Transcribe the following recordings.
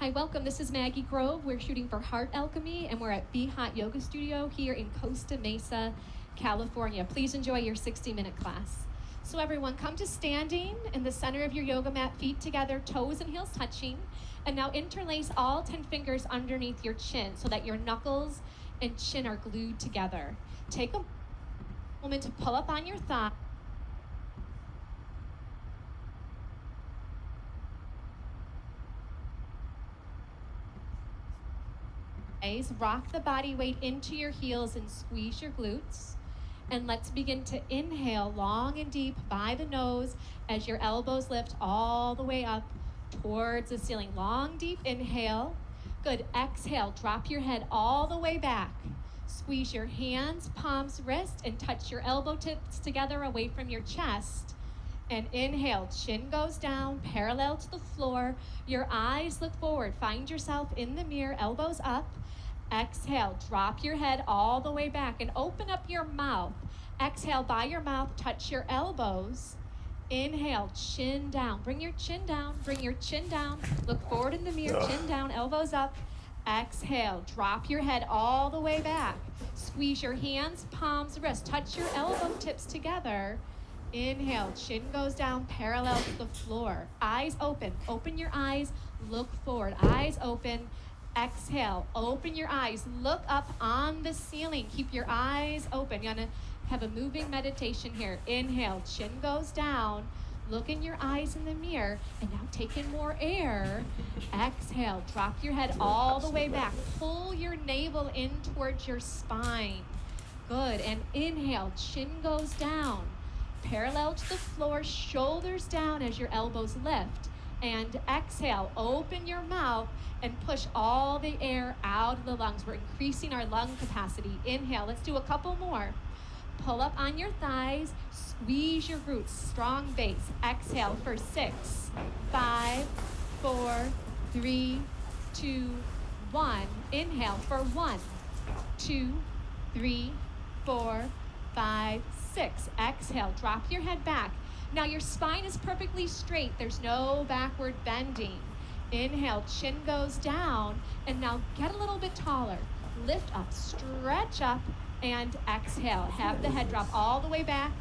Hi, welcome. This is Maggie Grove. We're shooting for Heart Alchemy, and we're at Be Hot Yoga Studio here in Costa Mesa, California. Please enjoy your 60-minute class. So everyone, come to standing in the center of your yoga mat, feet together, toes and heels touching. And now interlace all 10 fingers underneath your chin so that your knuckles and chin are glued together. Take a moment to pull up on your thigh. Rock the body weight into your heels and squeeze your glutes. And let's begin to inhale long and deep by the nose as your elbows lift all the way up towards the ceiling. Long, deep inhale. Good. Exhale. Drop your head all the way back. Squeeze your hands, palms, wrist, and touch your elbow tips together away from your chest. And inhale. Chin goes down, parallel to the floor. Your eyes look forward. Find yourself in the mirror, elbows up. Exhale, drop your head all the way back and open up your mouth. Exhale, by your mouth, touch your elbows. Inhale, chin down. Bring your chin down, bring your chin down. Look forward in the mirror, chin down, elbows up. Exhale, drop your head all the way back. Squeeze your hands, palms, wrists. Touch your elbow tips together. Inhale, chin goes down, parallel to the floor. Eyes open. Open your eyes, look forward. Eyes open. Exhale, open your eyes, look up on the ceiling. Keep your eyes open. You're gonna have a moving meditation here. Inhale, chin goes down. Look in your eyes in the mirror. And now take in more air. Exhale, drop your head all the way back. Pull your navel in towards your spine. Good. And inhale, chin goes down. Parallel to the floor, shoulders down as your elbows lift. And exhale, open your mouth and push all the air out of the lungs. We're increasing our lung capacity. Inhale, let's do a couple more. Pull up on your thighs, squeeze your glutes, strong base. Exhale for 6, 5, 4, 3, 2, 1. Inhale for 1, 2, 3, 4, 5, 6. Exhale, drop your head back. Now your spine is perfectly straight. There's no backward bending. Inhale, chin goes down, and now get a little bit taller. Lift up, stretch up, and exhale. Have the head drop all the way back.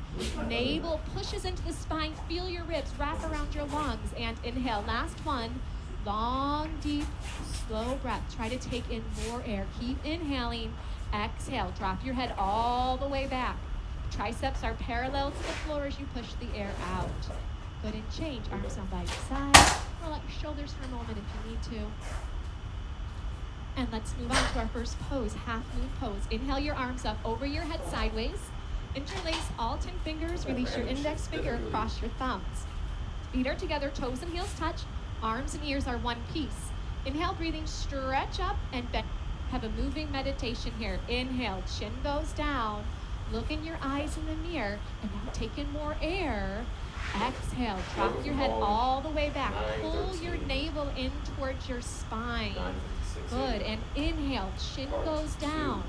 Navel pushes into the spine. Feel your ribs wrap around your lungs, and inhale. Last one. Long, deep, slow breath. Try to take in more air. Keep inhaling. Exhale. Drop your head all the way back. Triceps are parallel to the floor as you push the air out. Good, and change. Arms down by your side. Roll out your shoulders for a moment if you need to. And let's move on to our first pose, half moon pose. Inhale your arms up over your head sideways. Interlace all 10 fingers. Release your index finger across your thumbs. Feet are together, toes and heels touch. Arms and ears are one piece. Inhale, breathing, stretch up and bend. Have a moving meditation here. Inhale, chin goes down. Look in your eyes in the mirror, and now take in more air. Exhale, drop your head all the way back. Pull your navel in towards your spine. Good, and inhale, chin goes down.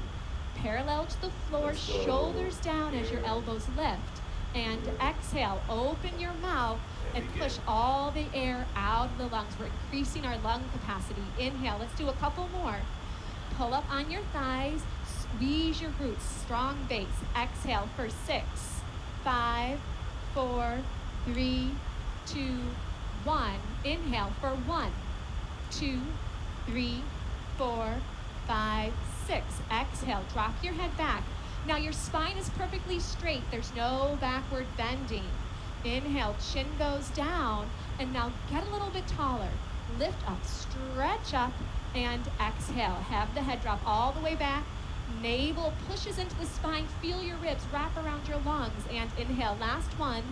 Parallel to the floor, shoulders down as your elbows lift. And exhale, open your mouth and push all the air out of the lungs. We're increasing our lung capacity. Inhale, let's do a couple more. Pull up on your thighs, squeeze your glutes, strong base. Exhale for 6, 5, 4, 3, 2, 1. Inhale for 1, 2, 3, 4, 5, 6. Exhale, drop your head back. Now your spine is perfectly straight. There's no backward bending. Inhale, chin goes down, and now get a little bit taller. Lift up, stretch up, and exhale. Have the head drop all the way back. Navel pushes into the spine. Feel your ribs wrap around your lungs, and inhale. Last one.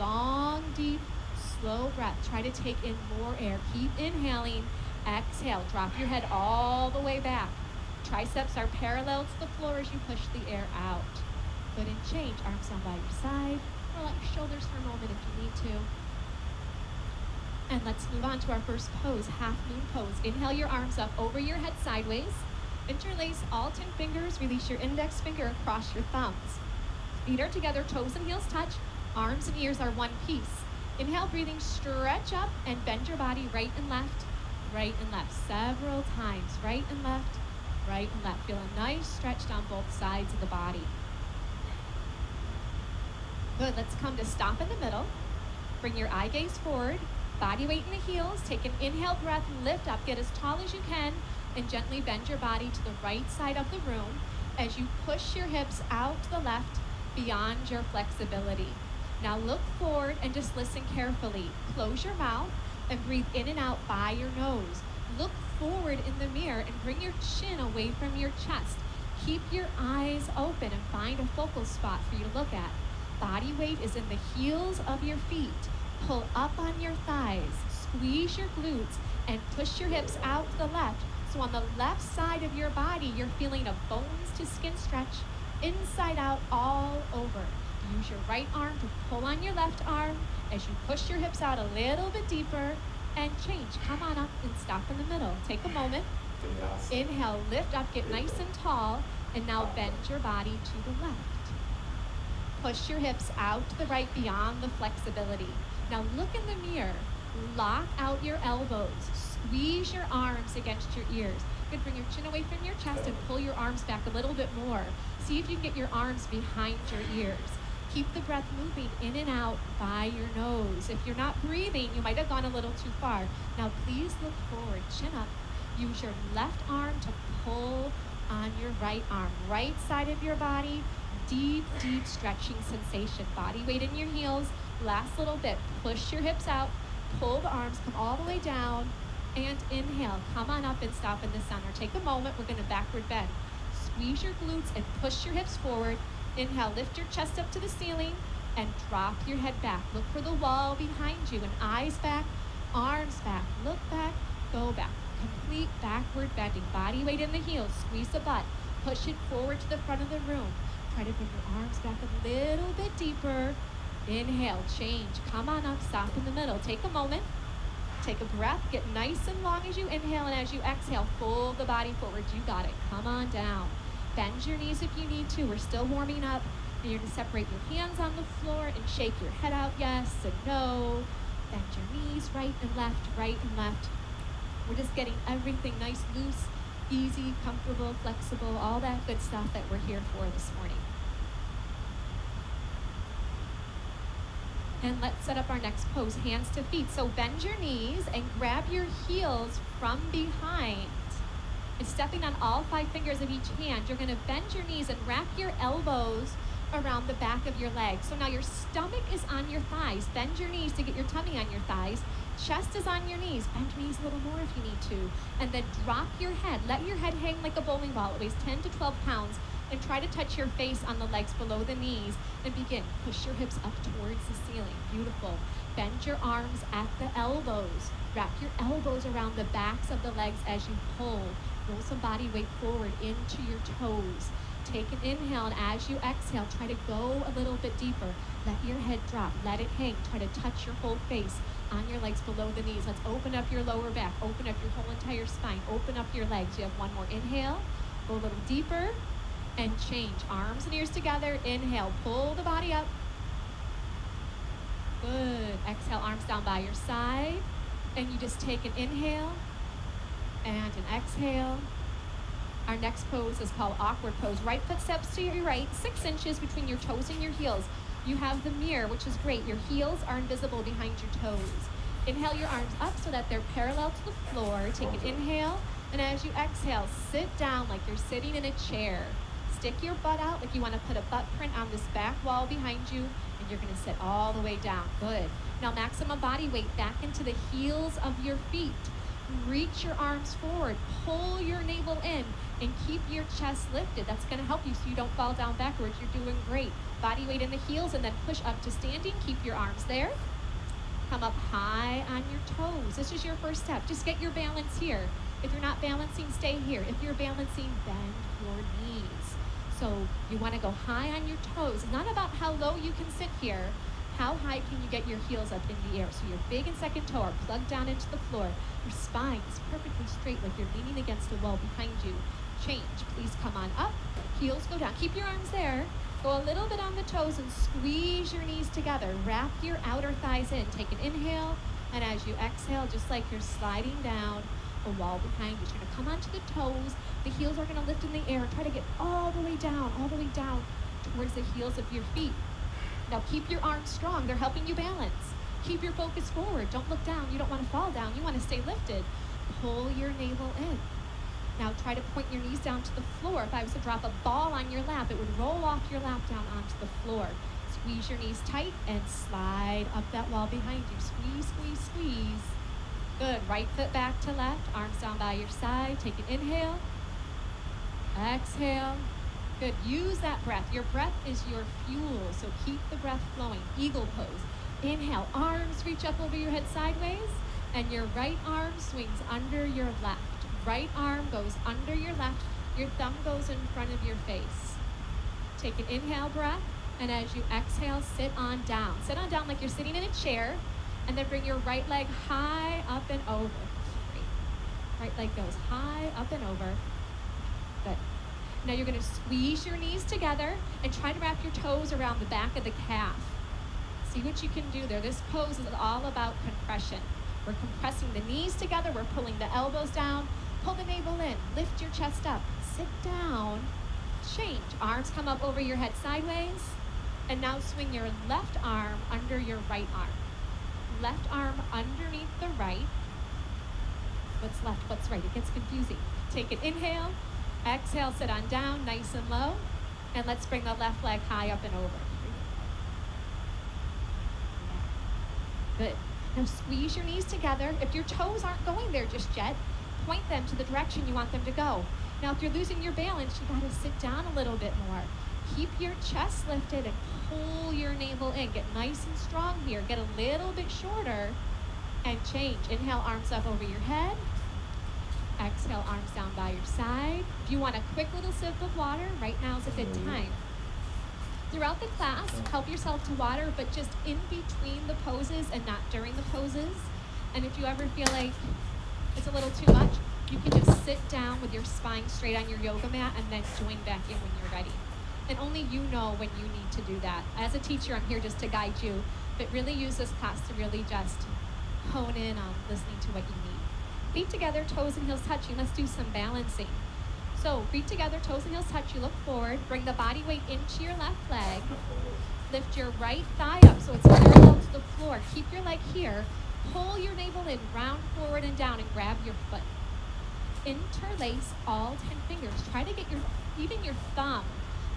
Long, deep, slow breath. Try to take in more air. Keep inhaling. Exhale. Drop your head all the way back. Triceps are parallel to the floor as you push the air out. Good, and change. Arms down by your side. Roll out your shoulders for a moment if you need to. And let's move on to our first pose, half moon pose. Inhale your arms up over your head sideways. Interlace all 10 fingers. Release your index finger across your thumbs. Feet are together, toes and heels touch. Arms and ears are one piece. Inhale, breathing, stretch up and bend your body right and left, several times. Right and left, right and left. Feel a nice stretch down both sides of the body. Good, let's come to stop in the middle. Bring your eye gaze forward, body weight in the heels. Take an inhale breath, lift up, get as tall as you can, and gently bend your body to the right side of the room as you push your hips out to the left beyond your flexibility. Now look forward and just listen carefully. Close your mouth and breathe in and out by your nose. Look forward in the mirror and bring your chin away from your chest. Keep your eyes open and find a focal spot for you to look at. Body weight is in the heels of your feet. Pull up on your thighs, squeeze your glutes, and push your hips out to the left. So on the left side of your body, you're feeling a bones to skin stretch, inside out all over. Use your right arm to pull on your left arm as you push your hips out a little bit deeper and change. Come on up and stop in the middle. Take a moment. Inhale, lift up, get nice and tall, and now bend your body to the left. Push your hips out to the right beyond the flexibility. Now look in the mirror. Lock out your elbows. Squeeze your arms against your ears. Good, bring your chin away from your chest and pull your arms back a little bit more. See if you can get your arms behind your ears. Keep the breath moving in and out by your nose. If you're not breathing, you might have gone a little too far. Now please look forward, chin up. Use your left arm to pull on your right arm. Right side of your body, deep, deep stretching sensation. Body weight in your heels. Last little bit. Push your hips out. Pull the arms, come all the way down. And inhale. Come on up and stop in the center. Take a moment. We're going to backward bend. Squeeze your glutes and push your hips forward. Inhale, lift your chest up to the ceiling and drop your head back. Look for the wall behind you and eyes back, arms back. Look back, go back. Complete backward bending. Body weight in the heels. Squeeze the butt. Push it forward to the front of the room. Try to bring your arms back a little bit deeper. Inhale, change. Come on up, stop in the middle. Take a moment. Take a breath. Get nice and long as you inhale, and as you exhale, fold the body forward. You got it. Come on down. Bend your knees if you need to. We're still warming up. And you're going to separate your hands on the floor and shake your head out, yes and no. Bend your knees right and left, right and left. We're just getting everything nice, loose, easy, comfortable, flexible, all that good stuff that we're here for this morning. And let's set up our next pose, hands to feet. So bend your knees and grab your heels from behind. And stepping on all 5 fingers of each hand, you're going to bend your knees and wrap your elbows around the back of your legs. So now your stomach is on your thighs. Bend your knees to get your tummy on your thighs. Chest is on your knees. Bend your knees a little more if you need to. And then drop your head. Let your head hang like a bowling ball. It weighs 10 to 12 pounds. And try to touch your face on the legs below the knees. And begin. Push your hips up towards the ceiling. Beautiful. Bend your arms at the elbows. Wrap your elbows around the backs of the legs as you pull. Roll some body weight forward into your toes. Take an inhale, and as you exhale, try to go a little bit deeper. Let your head drop, let it hang. Try to touch your whole face on your legs below the knees. Let's open up your lower back, open up your whole entire spine, open up your legs. You have one more inhale, go a little deeper, and change. Arms and ears together, inhale, pull the body up. Good. Exhale, arms down by your side, and you just take an inhale and an exhale. Our next pose is called awkward pose. Right foot steps to your right, 6 inches between your toes and your heels. You have the mirror, which is great. Your heels are invisible behind your toes. Inhale your arms up so that they're parallel to the floor. Take an inhale, and as you exhale, sit down like you're sitting in a chair. Stick your butt out like you want to put a butt print on this back wall behind you, and you're going to sit all the way down. Good. Now maximum body weight back into the heels of your feet. Reach your arms forward, pull your navel in, and keep your chest lifted. That's going to help you so you don't fall down backwards. You're doing great. Body weight in the heels, and then push up to standing. Keep your arms there. Come up high on your toes. This is your first step. Just get your balance here. If you're not balancing, stay here. If you're balancing, bend your knees. So you want to go high on your toes. It's not about how low you can sit here. How high can you get your heels up in the air? So your big and second toe are plugged down into the floor. Your spine is perfectly straight like you're leaning against the wall behind you. Change. Please come on up. Heels go down. Keep your arms there. Go a little bit on the toes and squeeze your knees together. Wrap your outer thighs in. Take an inhale. And as you exhale, just like you're sliding down a wall behind you, you're going to come onto the toes. The heels are going to lift in the air. Try to get all the way down towards the heels of your feet. Now keep your arms strong. They're helping you balance. Keep your focus forward. Don't look down. You don't want to fall down. You want to stay lifted. Pull your navel in. Now try to point your knees down to the floor. If I was to drop a ball on your lap, it would roll off your lap down onto the floor. Squeeze your knees tight and slide up that wall behind you. Squeeze, squeeze, squeeze. Good. Right foot back to left. Arms down by your side. Take an inhale. Exhale. Good. Use that breath. Your breath is your fuel, so keep the breath flowing. Eagle pose. Inhale. Arms reach up over your head sideways, and your right arm swings under your left. Right arm goes under your left. Your thumb goes in front of your face. Take an inhale breath, and as you exhale, sit on down. Sit on down like you're sitting in a chair, and then bring your right leg high up and over. Right leg goes high up and over. Good. Now you're going to squeeze your knees together and try to wrap your toes around the back of the calf. See what you can do there. This pose is all about compression. We're compressing the knees together. We're pulling the elbows down. Pull the navel in. Lift your chest up. Sit down. Change. Arms come up over your head sideways. And now swing your left arm under your right arm. Left arm underneath the right. What's left? What's right? It gets confusing. Take an inhale. Exhale, sit on down, nice and low. And let's bring the left leg high up and over. Good. Now squeeze your knees together. If your toes aren't going there just yet, point them to the direction you want them to go. Now if you're losing your balance, you gotta sit down a little bit more. Keep your chest lifted and pull your navel in. Get nice and strong here. Get a little bit shorter and change. Inhale, arms up over your head. Exhale, arms down by your side. If you want a quick little sip of water, right now is a good time. Throughout the class, help yourself to water, but just in between the poses and not during the poses. And if you ever feel like it's a little too much, you can just sit down with your spine straight on your yoga mat and then join back in when you're ready. And only you know when you need to do that. As a teacher, I'm here just to guide you, but really use this class to really just hone in on listening to what you need. Feet together, toes and heels touching. Let's do some balancing. So feet together, toes and heels touch. You look forward. Bring the body weight into your left leg. Lift your right thigh up so it's parallel to the floor. Keep your leg here. Pull your navel in, round forward and down, and grab your foot. Interlace all 10 fingers. Try to get even your thumb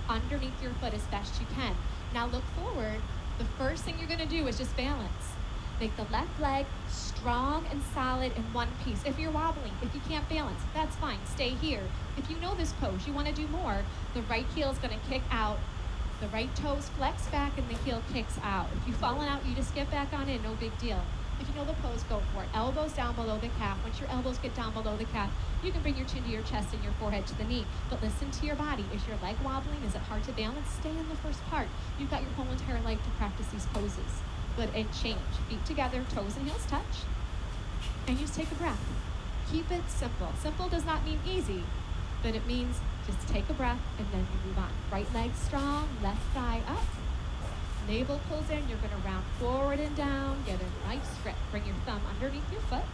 underneath your foot as best you can. Now look forward. The first thing you're going to do is just balance. Make the left leg strong and solid in one piece. If you're wobbling, if you can't balance, that's fine. Stay here. If you know this pose, you want to do more, the right heel is going to kick out. The right toes flex back and the heel kicks out. If you've fallen out, you just get back on in, no big deal. If you know the pose, go for it. Elbows down below the calf. Once your elbows get down below the calf, you can bring your chin to your chest and your forehead to the knee. But listen to your body. Is your leg wobbling? Is it hard to balance? Stay in the first part. You've got your whole entire life to practice these poses. Good, and change. Feet together, toes and heels touch. And just take a breath. Keep it simple. Simple does not mean easy, but it means just take a breath and then you move on. Right leg strong, left thigh up. Navel pulls in, you're gonna round forward and down, get a nice grip. Bring your thumb underneath your foot.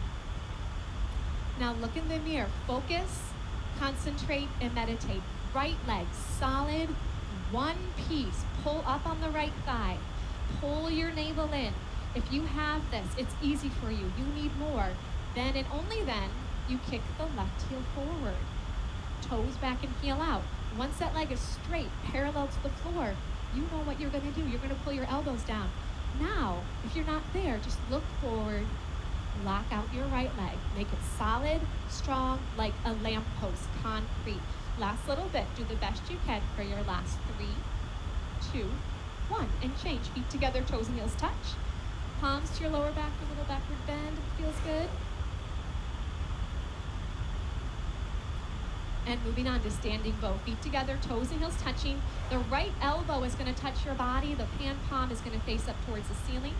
Now look in the mirror, focus, concentrate, and meditate. Right leg, solid, one piece. Pull up on the right thigh. Pull your navel in. If you have this, it's easy for you. You need more. Then and only then, you kick the left heel forward. Toes back and heel out. Once that leg is straight, parallel to the floor, you know what you're going to do. You're going to pull your elbows down. Now, if you're not there, just look forward, lock out your right leg. Make it solid, strong, like a lamppost, concrete. Last little bit. Do the best you can for your last 3, 2, 1. And change. Feet together, toes and heels touch. Palms to your lower back, a little backward bend. Feels good. And moving on to standing bow. Feet together, toes and heels touching. The right elbow is going to touch your body. The hand palm is going to face up towards the ceiling.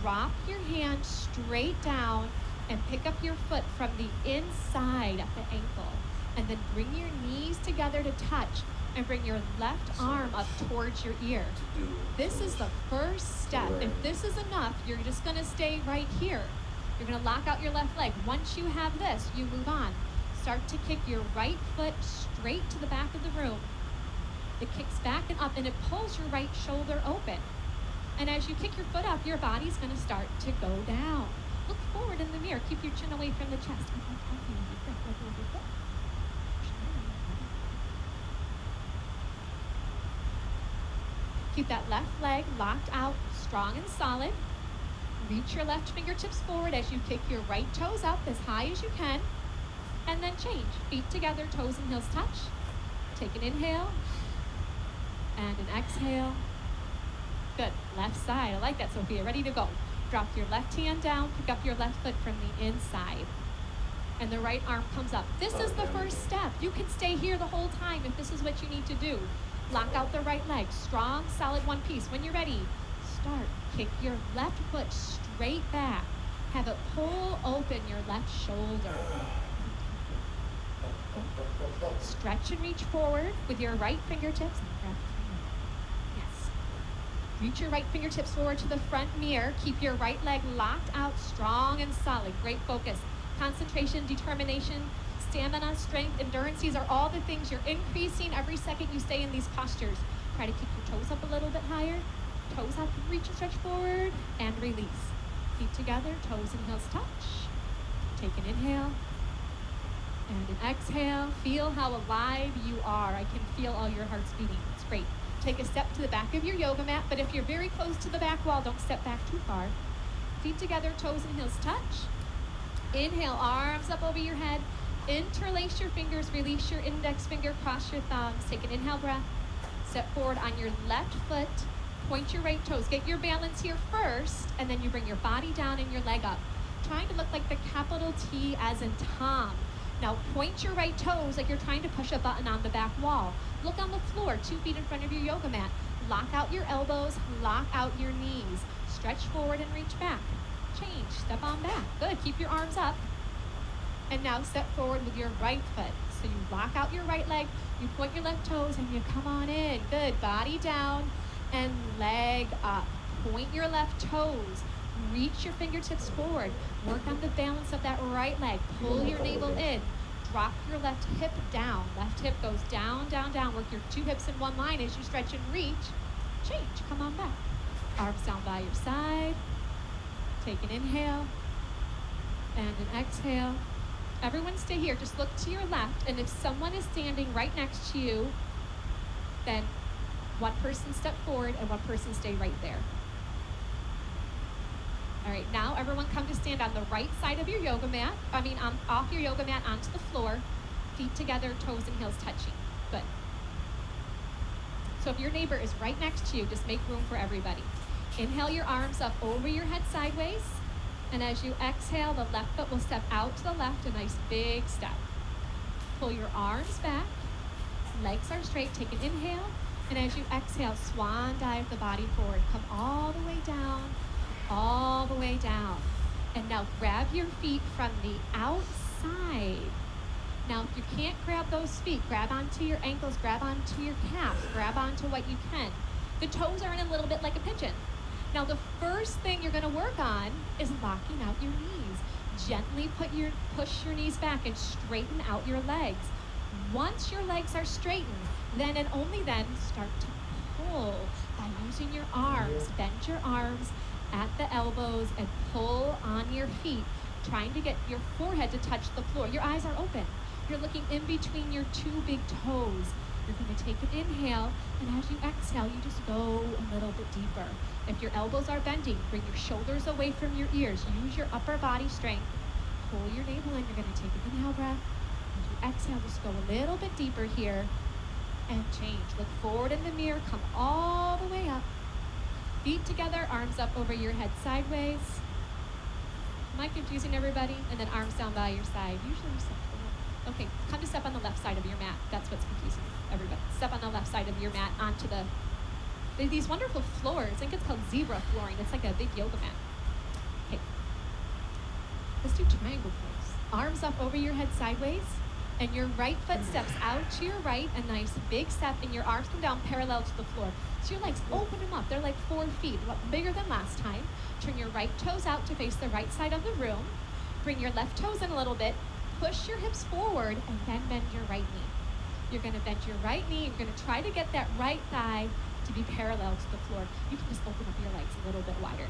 Drop your hand straight down and pick up your foot from the inside at the ankle. And then bring your knees together to touch and bring your left arm up towards your ear. This is the first step. If this is enough, you're just going to stay right here. You're going to lock out your left leg. Once you have this, you move on. Start to kick your right foot straight to the back of the room. It kicks back and up, and it pulls your right shoulder open. And as you kick your foot up, your body's going to start to go down. Look forward in the mirror. Keep your chin away from the chest. Keep that left leg locked out, strong and solid. Reach your left fingertips forward as you kick your right toes up as high as you can. And then change. Feet together, toes and heels touch. Take an inhale and an exhale. Good. Left side. I like that, Sophia. Ready to go. Drop your left hand down. Pick up your left foot from the inside. And the right arm comes up. This is the first step. You can stay here the whole time if this is what you need to do. Lock out the right leg. Strong, solid one piece. When you're ready, start. Kick your left foot straight back. Have it pull open your left shoulder. Stretch and reach forward with your right fingertips. Yes. Reach your right fingertips forward to the front mirror. Keep your right leg locked out, strong and solid. Great focus. Concentration, determination, stamina, strength, endurance. These are all the things you're increasing every second you stay in these postures. Try to keep your toes up a little bit higher. Toes up, reach and stretch forward, and release. Feet together, toes and heels touch. Take an inhale. And an exhale. Feel how alive you are. I can feel all your hearts beating. It's great. Take a step to the back of your yoga mat, but if you're very close to the back wall, don't step back too far. Feet together, toes and heels touch. Inhale, arms up over your head. Interlace your fingers, release your index finger, cross your thumbs. Take an inhale breath. Step forward on your left foot. Point your right toes. Get your balance here first, and then you bring your body down and your leg up. Trying to look like the capital T as in Tom. Now point your right toes like you're trying to push a button on the back wall. Look on the floor, 2 feet in front of your yoga mat. Lock out your elbows, lock out your knees. Stretch forward and reach back. Change, step on back. Good, keep your arms up. And now step forward with your right foot. So you lock out your right leg, you point your left toes, and you come on in. Good, body down and leg up. Point your left toes. Reach your fingertips forward. Work on the balance of that right leg. Pull your navel in. Drop your left hip down. Left hip goes down, down, down. Work your 2 hips in one line as you stretch and reach. Change. Come on back. Arms down by your side. Take an inhale and an exhale. Everyone stay here. Just look to your left. And if someone is standing right next to you, then one person step forward and one person stay right there. All right, now everyone come to stand on the right side of your yoga mat. Off your yoga mat onto the floor. Feet together, toes and heels touching. Good. So if your neighbor is right next to you, just make room for everybody. Inhale your arms up over your head sideways. And as you exhale, the left foot will step out to the left, a nice big step. Pull your arms back, legs are straight, take an inhale. And as you exhale, swan dive the body forward. Come all the way down, all the way down. And now grab your feet from the outside. Now, if you can't grab those feet, grab onto your ankles, grab onto your calves, grab onto what you can. The toes are in a little bit like a pigeon. Now, the first thing you're gonna work on is locking out your knees. Gently push your knees back and straighten out your legs. Once your legs are straightened, then and only then start to pull by using your arms. Bend your arms at the elbows and pull on your feet, trying to get your forehead to touch the floor. Your eyes are open. You're looking in between your two big toes. You're going to take an inhale, and as you exhale, you just go a little bit deeper. If your elbows are bending, bring your shoulders away from your ears. Use your upper body strength. Pull your navel in. You're going to take an inhale breath. As you exhale, just go a little bit deeper here and change. Look forward in the mirror. Come all the way up. Feet together, arms up over your head sideways. Am I confusing everybody? And then arms down by your side. Usually you step to the left. Okay, come to step on the left side of your mat. That's what's confusing everybody. Step on the left side of your mat onto these wonderful floors. I think it's called zebra flooring. It's like a big yoga mat. Okay. Let's do triangle pose. Arms up over your head sideways. And your right foot steps out to your right, a nice big step, and your arms come down parallel to the floor. So your legs, open them up. They're like 4 feet, bigger than last time. Turn your right toes out to face the right side of the room. Bring your left toes in a little bit. Push your hips forward, and then bend your right knee. You're gonna bend your right knee. You're gonna try to get that right thigh to be parallel to the floor. You can just open up your legs a little bit wider.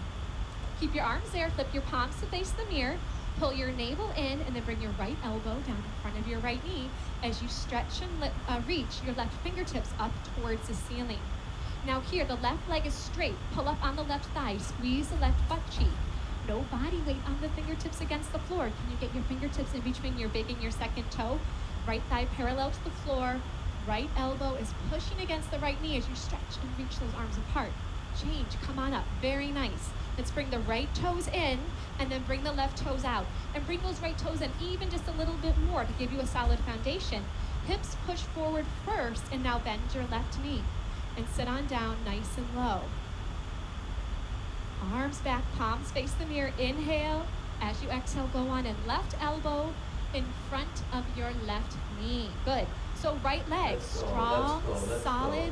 Keep your arms there. Flip your palms to face the mirror. Pull your navel in, and then bring your right elbow down in front of your right knee as you stretch and reach your left fingertips up towards the ceiling. Now here, the left leg is straight. Pull up on the left thigh. Squeeze the left butt cheek. No body weight on the fingertips against the floor. Can you get your fingertips in between your big and your second toe? Right thigh parallel to the floor. Right elbow is pushing against the right knee as you stretch and reach those arms apart. Change. Come on up. Very nice. Let's bring the right toes in and then bring the left toes out. And bring those right toes in even just a little bit more to give you a solid foundation. Hips push forward first, and now bend your left knee. And sit on down nice and low. Arms back, palms face the mirror. Inhale. As you exhale, go on and left elbow in front of your left knee. Good. So right leg, strong, solid.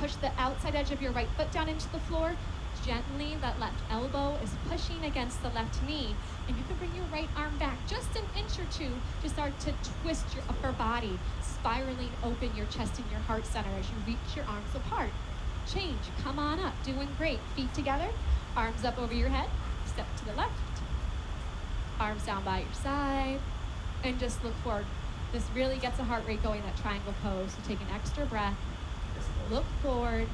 Push the outside edge of your right foot down into the floor. Gently, that left elbow is pushing against the left knee. And you can bring your right arm back just an inch or two to start to twist your upper body, spiraling open your chest and your heart center as you reach your arms apart. Change. Come on up. Doing great. Feet together. Arms up over your head. Step to the left. Arms down by your side. And just look forward. This really gets the heart rate going, that triangle pose. So take an extra breath. Look forward.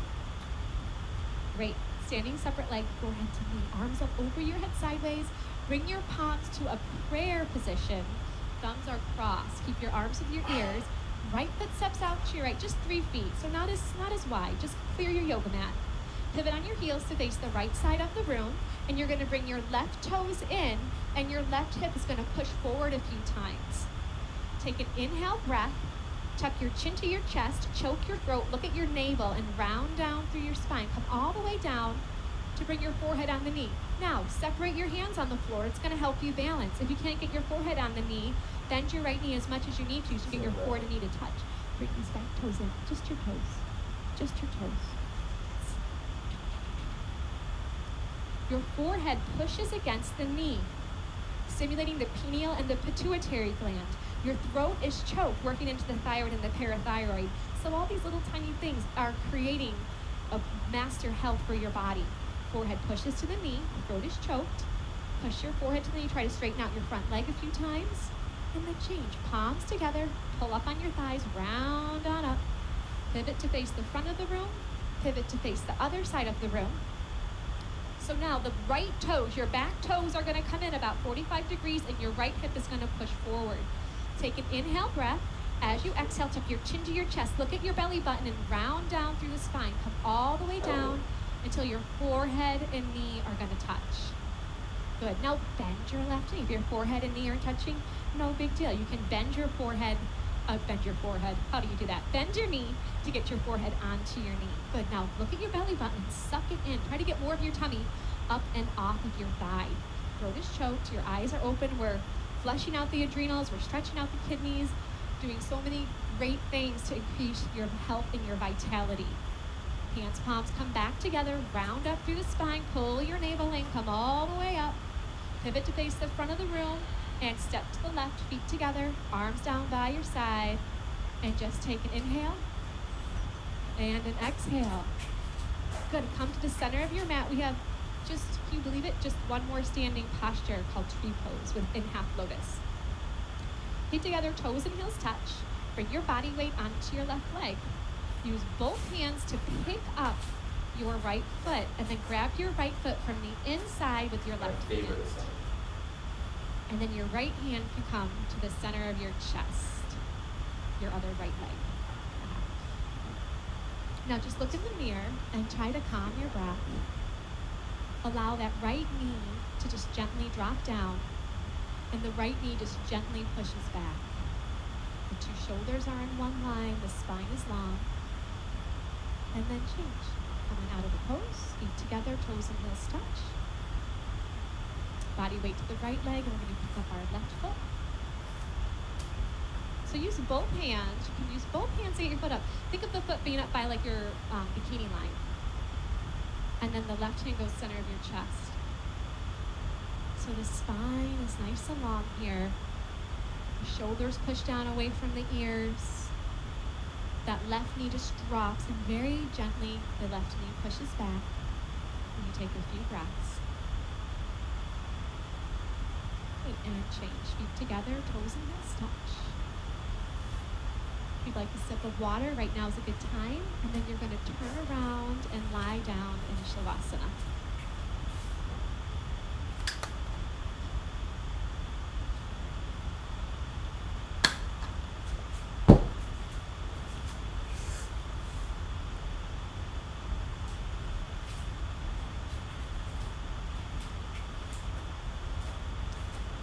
Great. Standing separate leg, forehead to knee. Arms up over your head sideways. Bring your palms to a prayer position. Thumbs are crossed. Keep your arms with your ears. Right foot steps out to your right, just 3 feet. So not as wide. Just clear your yoga mat. Pivot on your heels to face the right side of the room. And you're going to bring your left toes in, and your left hip is going to push forward a few times. Take an inhale breath. Tuck your chin to your chest, choke your throat, look at your navel, and round down through your spine. Come all the way down to bring your forehead on the knee. Now, separate your hands on the floor. It's going to help you balance. If you can't get your forehead on the knee, bend your right knee as much as you need to so you get your forehead and knee to touch. Bring these back toes in. Just your toes. Just your toes. Your forehead pushes against the knee, stimulating the pineal and the pituitary gland. Your throat is choked, working into the thyroid and the parathyroid. So all these little tiny things are creating a master health for your body. Forehead pushes to the knee, throat is choked. Push your forehead to the knee, try to straighten out your front leg a few times. And then change. Palms together, pull up on your thighs, round on up. Pivot to face the front of the room, pivot to face the other side of the room. So now the right toes, your back toes are gonna come in about 45 degrees and your right hip is gonna push forward. Take an inhale breath. As you exhale, tuck your chin to your chest. Look at your belly button and round down through the spine. Come all the way down until your forehead and knee are going to touch. Good. Now bend your left knee. If your forehead and knee are touching, no big deal. You can bend your forehead. How do you do that? Bend your knee to get your forehead onto your knee. Good. Now look at your belly button. Suck it in. Try to get more of your tummy up and off of your thigh. Throat is choked. Your eyes are open. We're flushing out the adrenals. We're stretching out the kidneys. Doing so many great things to increase your health and your vitality. Hands, palms come back together. Round up through the spine. Pull your navel in. Come all the way up. Pivot to face the front of the room and step to the left, feet together, arms down by your side, and just take an inhale and an exhale. Good. Come to the center of your mat. We have just, can you believe it, just one more standing posture called tree pose in half lotus. Feet together, toes and heels touch. Bring your body weight onto your left leg. Use both hands to pick up your right foot and then grab your right foot from the inside with your left hand. And then your right hand can come to the center of your chest, your other right leg. Now just look in the mirror and try to calm your breath. Allow that right knee to just gently drop down and the right knee just gently pushes back. The two shoulders are in one line, the spine is long. And then change. Coming out of the pose, feet together, toes and heels touch. Body weight to the right leg, and we're going to pick up our left foot. So use both hands. You can use both hands to get your foot up. Think of the foot being up by like your bikini line. And then the left hand goes center of your chest. So the spine is nice and long here. The shoulders push down away from the ears. That left knee just drops and very gently the left knee pushes back. And you take a few breaths. Good. And change. Feet together, toes and heels touch. If you'd like a sip of water, right now is a good time. And then you're going to turn around and lie down in Shavasana.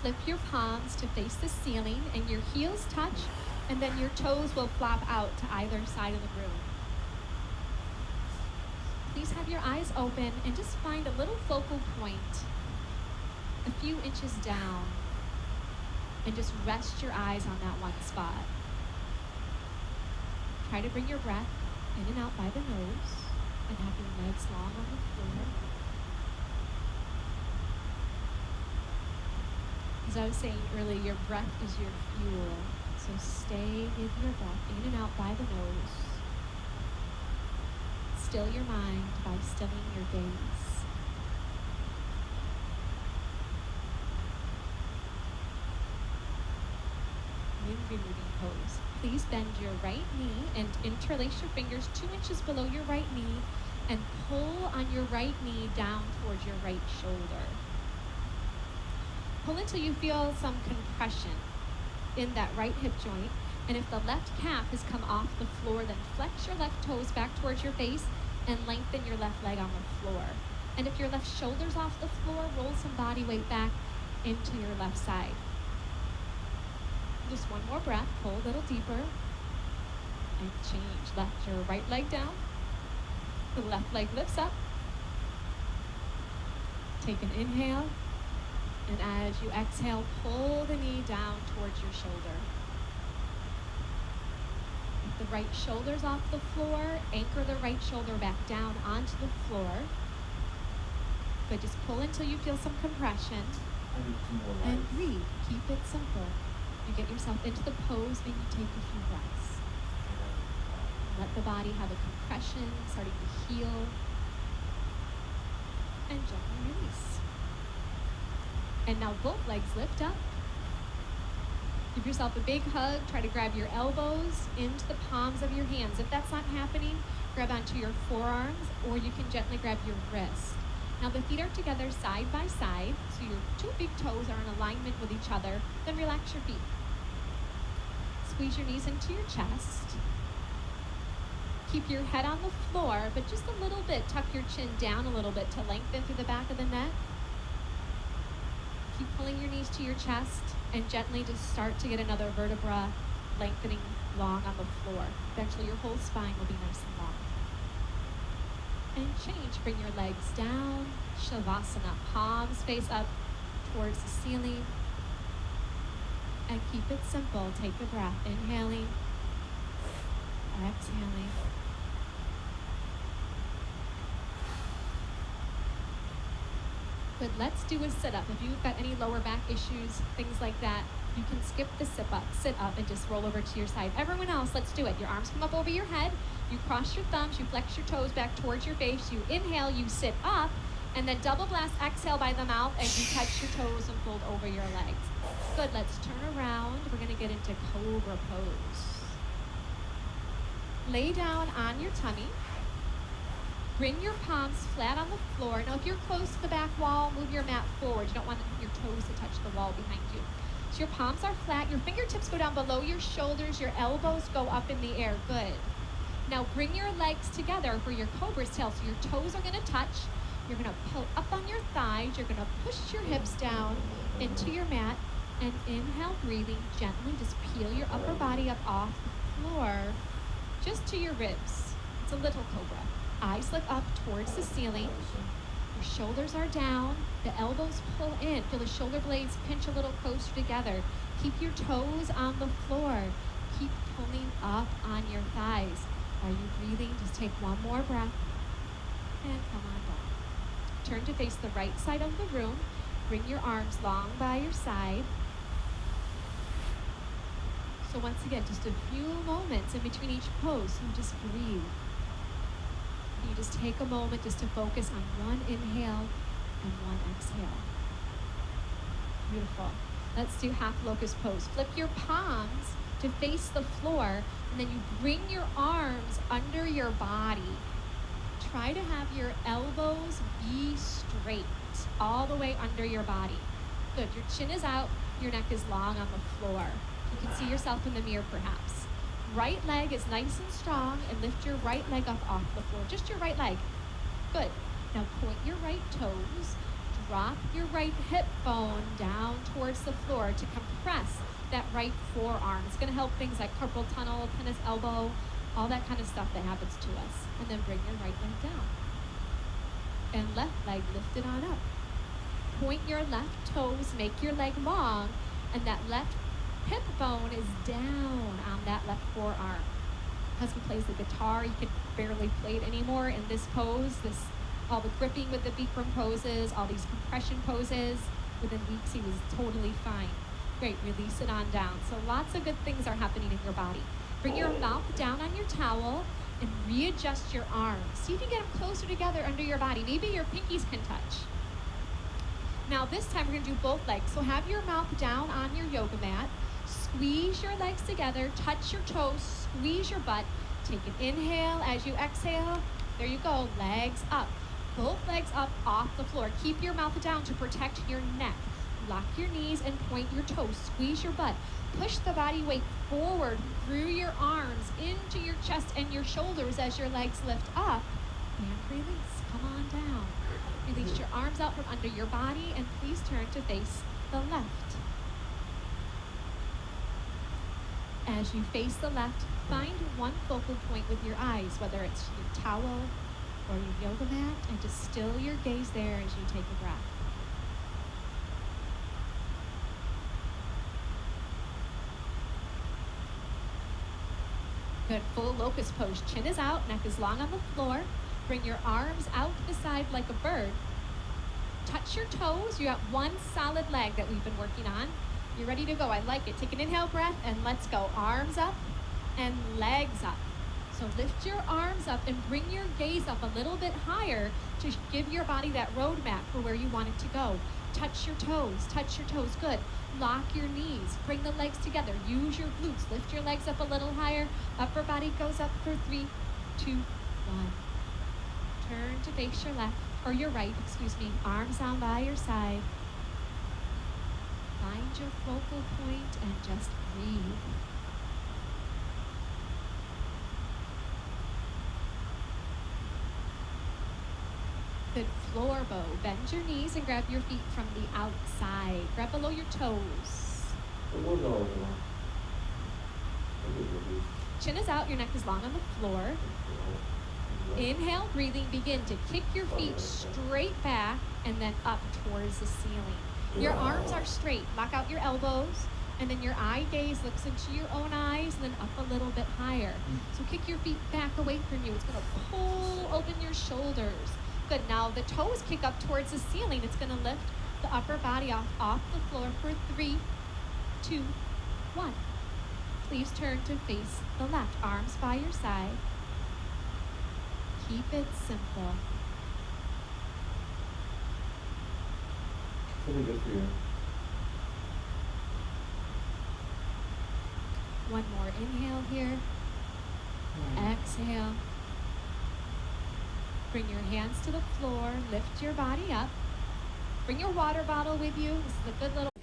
Flip your palms to face the ceiling and your heels touch, and then your toes will flop out to either side of the room. Please have your eyes open and just find a little focal point a few inches down and just rest your eyes on that one spot. Try to bring your breath in and out by the nose and have your legs long on the floor. As I was saying earlier, your breath is your fuel. So stay with your breath in and out by the nose. Still your mind by stilling your gaze. Wind removing pose. Please bend your right knee and interlace your fingers 2 inches below your right knee and pull on your right knee down towards your right shoulder. Pull until you feel some compression in that right hip joint. And if the left calf has come off the floor, then flex your left toes back towards your face and lengthen your left leg on the floor. And if your left shoulder's off the floor, roll some body weight back into your left side. Just one more breath, pull a little deeper, and change. Left your right leg down. The left leg lifts up. Take an inhale. And as you exhale, pull the knee down towards your shoulder. If the right shoulder's off the floor, anchor the right shoulder back down onto the floor. Good, just pull until you feel some compression. And breathe, keep it simple. You get yourself into the pose and you take a few breaths. Let the body have a compression, starting to heal. And gently release. And now both legs lift up. Give yourself a big hug. Try to grab your elbows into the palms of your hands. If that's not happening, grab onto your forearms, or you can gently grab your wrist. Now the feet are together side by side, so your two big toes are in alignment with each other. Then relax your feet. Squeeze your knees into your chest. Keep your head on the floor, but just a little bit. Tuck your chin down a little bit to lengthen through the back of the neck. pulling your knees to your chest and gently just start to get another vertebra lengthening long on the floor. Eventually your whole spine will be nice and long. And change, bring your legs down, Shavasana, palms face up towards the ceiling. And keep it simple, take a breath, inhaling, exhaling. Good, let's do a sit-up. If you've got any lower back issues, things like that, you can skip the sit up and just roll over to your side. Everyone else, let's do it. Your arms come up over your head, you cross your thumbs, you flex your toes back towards your face, you inhale, you sit up, and then double blast, exhale by the mouth, and you touch your toes and fold over your legs. Good, let's turn around. We're gonna get into Cobra pose. Lay down on your tummy. Bring your palms flat on the floor. Now, if you're close to the back wall, move your mat forward. You don't want your toes to touch the wall behind you. So your palms are flat. Your fingertips go down below your shoulders. Your elbows go up in the air. Good. Now, bring your legs together for your Cobra's tail. So your toes are going to touch. You're going to pull up on your thighs. You're going to push your hips down into your mat. And inhale, breathing gently. Just peel your upper body up off the floor, just to your ribs. It's a little cobra. Eyes look up towards the ceiling. Your shoulders are down. The elbows pull in. Feel the shoulder blades pinch a little closer together. Keep your toes on the floor. Keep pulling up on your thighs. Are you breathing? Just take one more breath. And come on down. Turn to face the right side of the room. Bring your arms long by your side. So once again, just a few moments in between each pose. So just breathe. You just take a moment just to focus on one inhale and one exhale. Beautiful. Let's do half locust pose. Flip your palms to face the floor, and then you bring your arms under your body. Try to have your elbows be straight all the way under your body. Good. Your chin is out, your neck is long on the floor. You can see yourself in the mirror perhaps. Right leg is nice and strong, and lift your right leg up off the floor. Just your right leg. Good. Now point your right toes. Drop your right hip bone down towards the floor to compress that right forearm. It's going to help things like carpal tunnel, tennis elbow, all that kind of stuff that happens to us. And then bring your right leg down. And left leg lifted on up. Point your left toes, make your leg long, and that left hip bone is down on that left forearm. Husband plays the guitar. He can barely play it anymore in this pose. All the gripping with the Bikram poses, all these compression poses. Within weeks, he was totally fine. Great, release it on down. So lots of good things are happening in your body. Bring your mouth down on your towel and readjust your arms. See if you can get them closer together under your body. Maybe your pinkies can touch. Now this time we're gonna do both legs. So have your mouth down on your yoga mat. Squeeze your legs together, touch your toes, squeeze your butt. Take an inhale as you exhale. There you go, legs up. Both legs up off the floor. Keep your mouth down to protect your neck. Lock your knees and point your toes. Squeeze your butt. Push the body weight forward through your arms into your chest and your shoulders as your legs lift up. And release, come on down. Release your arms out from under your body and please turn to face the left. As you face the left, find one focal point with your eyes, whether it's your towel or your yoga mat, and just still your gaze there as you take a breath. Good, full locust pose. Chin is out, neck is long on the floor. Bring your arms out to the side like a bird. Touch your toes. You got one solid leg that we've been working on. You're ready to go. I like it. Take an inhale breath and let's go. Arms up and legs up. So lift your arms up and bring your gaze up a little bit higher to give your body that roadmap for where you want it to go. Touch your toes. Touch your toes. Good. Lock your knees. Bring the legs together. Use your glutes. Lift your legs up a little higher. Upper body goes up for 3, 2, 1. Turn to face your left, or your right, excuse me. Arms down by your side. Find your focal point and just breathe. Good, floor bow. Bend your knees and grab your feet from the outside. grab below your toes. Chin is out, your neck is long on the floor. Inhale, breathing, begin to kick your feet straight back and then up towards the ceiling. Your arms are straight. Lock out your elbows, and then your eye gaze looks into your own eyes, and then up a little bit higher. So kick your feet back away from you. It's going to pull open your shoulders. Good. Now the toes kick up towards the ceiling. It's going to lift the upper body off the floor for 3, 2, 1. Please turn to face the left. Arms by your side. Keep it simple. Really good for you. One more inhale here. Exhale. Bring your hands to the floor. Lift your body up. Bring your water bottle with you. This is a good little